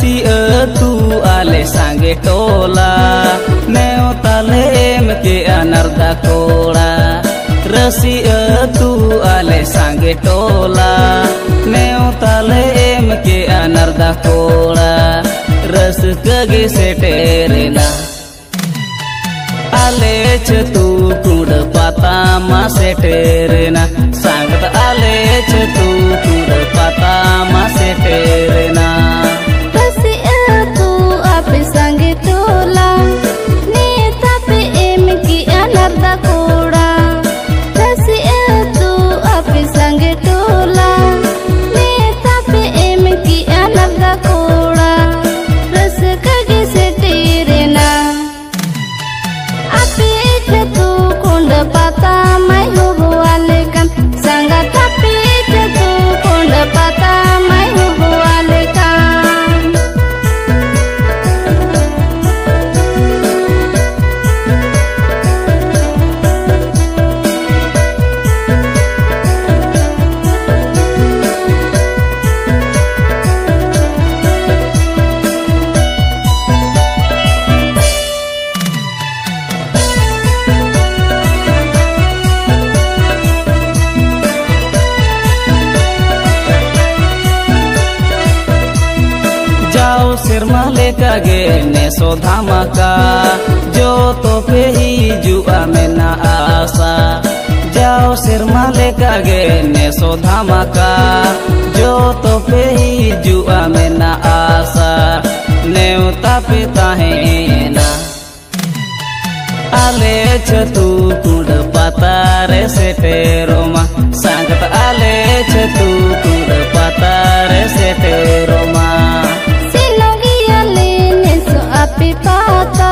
रसी तू आले सांगे टोला नेवता लेम के अनर्दा कोड़ा रसी तू आले सांगे टोला नेवता लेम के अनर्दा कोड़ा रस कगे से टेरेना आले तू कुड़ पाता मा से टेरेना सांगत आले तू कुड़ पाता मा से टेरेना रसी तू आप संगे टोला नेता पे एम की अनर्दा कोड़ा रसी तू आप संगे टोला नेता पे एम की अनर्दा कोड़ा रस कगे से टेरेना आपे तू कुंड पाता मैं हो वाले कम संगत आपे तू कुंड पाता मैं हो वाले कम जाओ सिरमा लेका गे ने सो धमाका जो तो पे ही जुआ में ना आशा जाओ सिरमा लेका गे ने सो धमाका जो तो पे ही जुआ में ना आशा नेवता पिता है ना आले तू कुड़ पाता रे से टेरोमा सांगत आले तू कुड़ पाता रे से टेरोमा आपे पाता